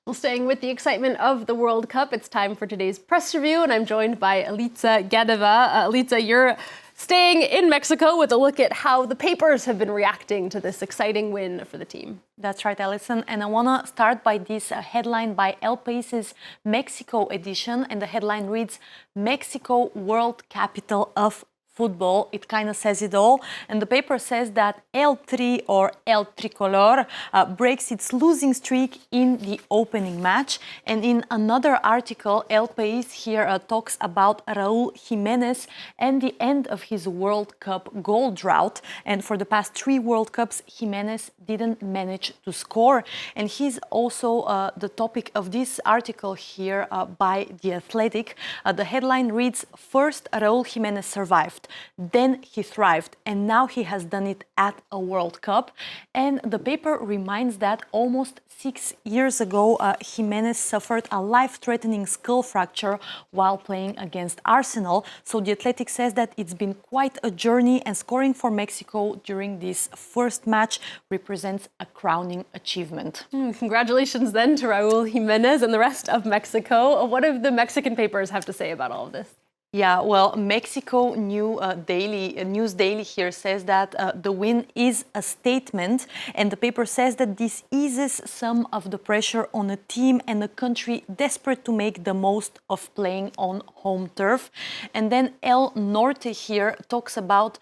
Well, staying with the excitement of the World Cup, it's time for today's press review, and I'm joined by Alica Gadeva. Alica, you're staying in Mexico with a look at how the papers have been reacting to this exciting win for the team. That's right, Alison. And I want to start by this headline by El País's Mexico edition. And the headline reads, Mexico World Capital of Football. It kind of says it all. And the paper says that El Tri or El Tricolor breaks its losing streak in the opening match. And in another article, El País here talks about Raul Jimenez and the end of his World Cup goal drought. And for the past 3 World Cups, Jimenez didn't manage to score. And he's also the topic of this article here by The Athletic. The headline reads, First, Raul Jimenez survived. Then he thrived, and now he has done it at a World Cup. And the paper reminds that almost 6 years ago, Jimenez suffered a life-threatening skull fracture while playing against Arsenal. So The Athletic says that it's been quite a journey, and scoring for Mexico during this first match represents a crowning achievement. Congratulations then to Raul Jimenez and the rest of Mexico. What do the Mexican papers have to say about all of this? Yeah, well, Mexico News Daily here says that the win is a statement, and the paper says that this eases some of the pressure on a team and a country desperate to make the most of playing on home turf. And then El Norte here talks about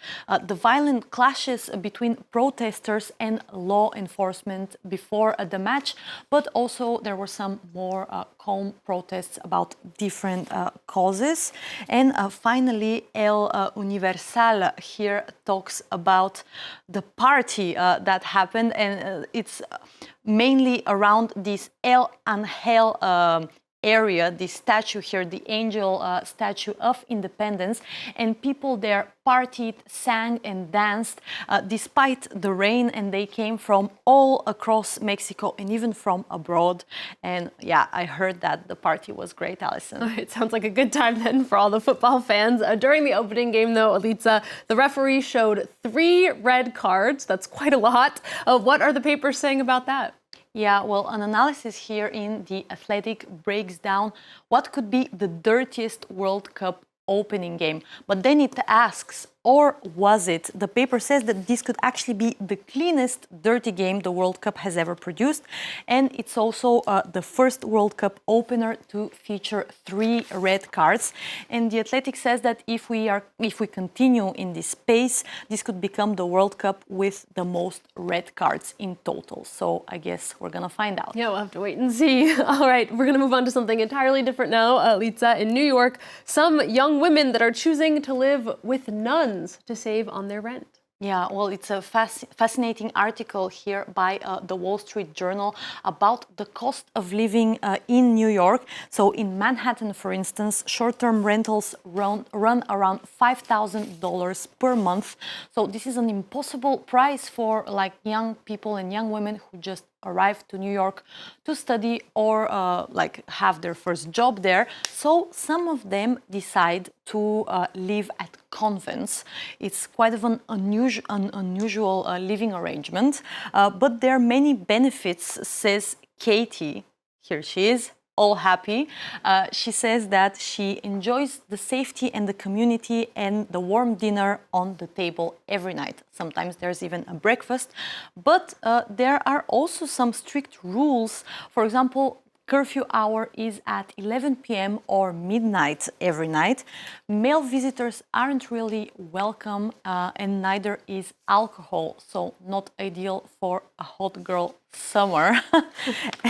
the violent clashes between protesters and law enforcement before the match, but also there were some more calm protests about different causes. And finally, El Universal here talks about the party that happened, and it's mainly around this El Angel area, this statue here, the angel statue of independence, and people there partied, sang and danced despite the rain, and they came from all across Mexico and even from abroad. And yeah, I heard that the party was great, Alison. It sounds like a good time then for all the football fans. During the opening game though, Alica, the referee showed 3 red cards. That's quite a lot. What are the papers saying about that? Yeah, well, an analysis here in The Athletic breaks down what could be the dirtiest World Cup opening game. But then it asks, or was it? The paper says that this could actually be the cleanest dirty game the World Cup has ever produced. And it's also the first World Cup opener to feature 3 red cards. And The Athletic says that if we continue in this pace, this could become the World Cup with the most red cards in total. So I guess we're going to find out. Yeah, we'll have to wait and see. All right, we're going to move on to something entirely different now. Alica, in New York, some young women that are choosing to live with nuns to save on their rent. Yeah, well, it's a fascinating article here by the Wall Street Journal about the cost of living in New York. So in Manhattan, for instance, short-term rentals run around $5,000 per month. So this is an impossible price for like young people and young women who just arrive to New York to study or like have their first job there. So some of them decide to live at convents. It's quite of an unusual living arrangement, but there are many benefits, says Katie. Here she is, all happy. She says that she enjoys the safety and the community and the warm dinner on the table every night. Sometimes there's even a breakfast, but there are also some strict rules. For example, curfew hour is at 11 p.m. or midnight every night. Male visitors aren't really welcome, and neither is alcohol, so not ideal for a hot girl summer.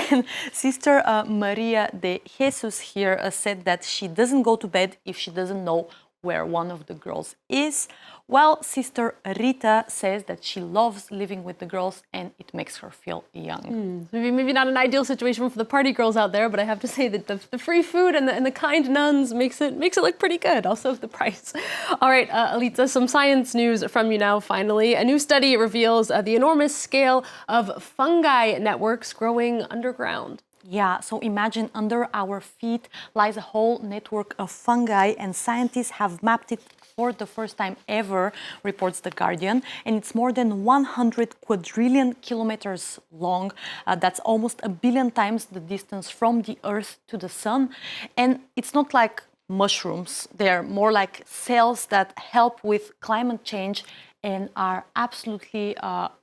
And Sister Maria de Jesus here said that she doesn't go to bed if she doesn't know where one of the girls is, while Sister Rita says that she loves living with the girls and it makes her feel young. Maybe not an ideal situation for the party girls out there, but I have to say that the free food and the kind nuns makes it look pretty good, also the price. All right, Alica, some science news from you now, finally. A new study reveals the enormous scale of fungi networks growing underground. Yeah, so imagine under our feet lies a whole network of fungi, and scientists have mapped it for the first time ever, reports The Guardian, and it's more than 100 quadrillion kilometers long. That's almost a billion times the distance from the Earth to the Sun. And it's not like mushrooms, they're more like cells that help with climate change and are absolutely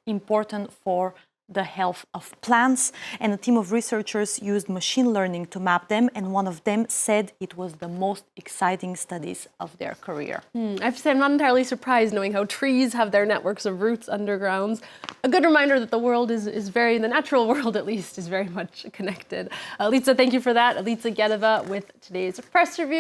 important for the health of plants. And a team of researchers used machine learning to map them, and one of them said it was the most exciting studies of their career. I have to say, I'm not entirely surprised knowing how trees have their networks of roots underground. A good reminder that the world is very, the natural world at least, is very much connected. Alica, thank you for that. Alica Gedeva with today's press review.